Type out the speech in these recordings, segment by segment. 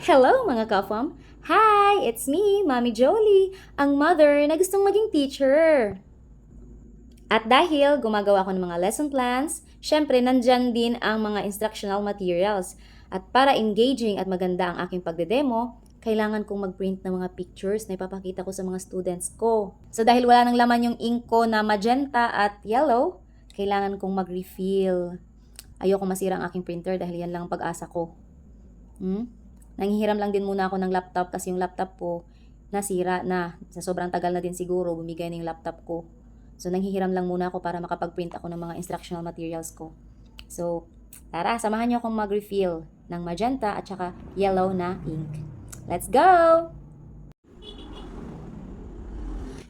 Hello mga ka-fam! Hi! It's me, Mami Jolie, ang mother na gustong maging teacher. At dahil gumagawa ko ng mga lesson plans, syempre nandyan din ang mga instructional materials. At para engaging at maganda ang aking pagdedemo, kailangan kong mag-print ng mga pictures na ipapakita ko sa mga students ko. So dahil wala nang laman yung ink ko na magenta at yellow, kailangan kong mag-refill. Ayoko masira ang aking printer dahil yan lang ang pag-asa ko. Nanghihiram lang din muna ako ng laptop kasi yung laptop ko nasira na. Sa sobrang tagal na din siguro, bumigay na yung laptop ko. So, nanghihiram lang muna ako para makapag-print ako ng mga instructional materials ko. So, tara, samahan niyo akong mag-refill ng magenta at saka yellow na ink. Let's go!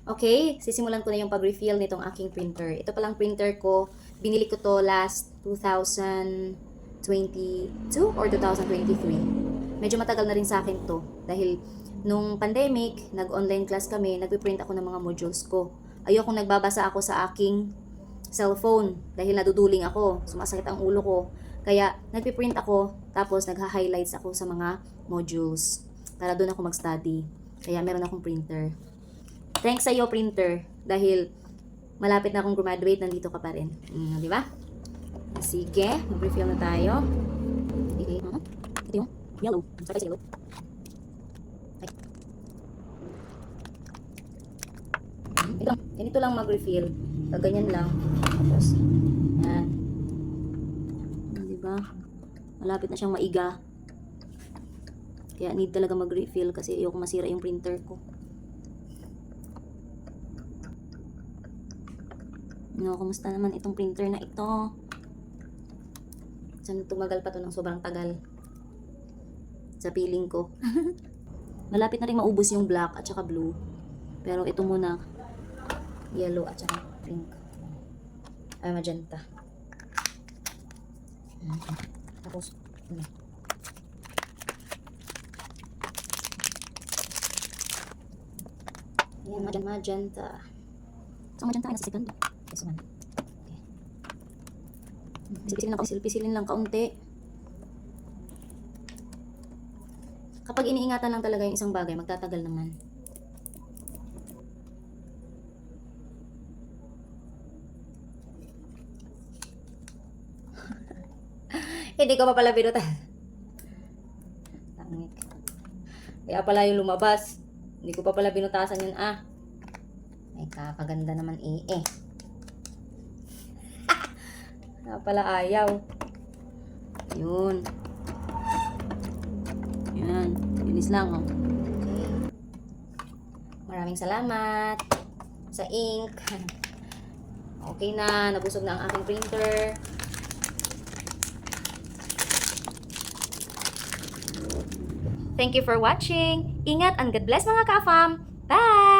Okay, sisimulan ko na yung pag-refill nitong aking printer. Ito palang printer ko, binili ko to last 2022 or 2023. Medyo matagal na rin sa akin to dahil nung pandemic, nag-online class kami, nagpiprint ako ng mga modules ko. Ayokong nagbabasa ako sa aking cellphone dahil naduduling ako, sumasakit ang ulo ko. Kaya nagpiprint ako, tapos nagha-highlights ako sa mga modules para doon ako mag-study. Kaya meron akong printer. Thanks sa iyo, printer, dahil malapit na akong graduate, nandito ka pa rin. Di ba? Sige, mag-refill na tayo. Okay, ito yung yellow. Masakay sa yellow. Ay. Ganito lang mag-refill. Ganyan lang. Tapos, yan. Diba? Malapit na siyang maiga. Kaya need talaga mag-refill kasi ayoko masira yung printer ko. No, kumusta naman itong printer na ito? Saan tumagal pa to ng sobrang tagal? Sa piling ko. Malapit na rin maubos yung black at saka blue. Pero ito muna, yellow at saka pink. Ay, magenta. Tapos, ayan, magenta. So, magenta ay nasa second. This one. Okay. Pisilin lang kaunti. Kapag iniingatan lang talaga yung isang bagay, magtatagal naman. Hindi ko pa pala binutan. Tangik. Kaya pala yung lumabas. Hindi ko pa pala binutasan yun Ay, kakaganda naman Kaya pala ayaw. Yun. Yan. Bilis lang, oh. Okay. Maraming salamat sa ink. Okay na. Nabusog na ang aking printer. Thank you for watching. Ingat and God bless mga ka-fam. Bye!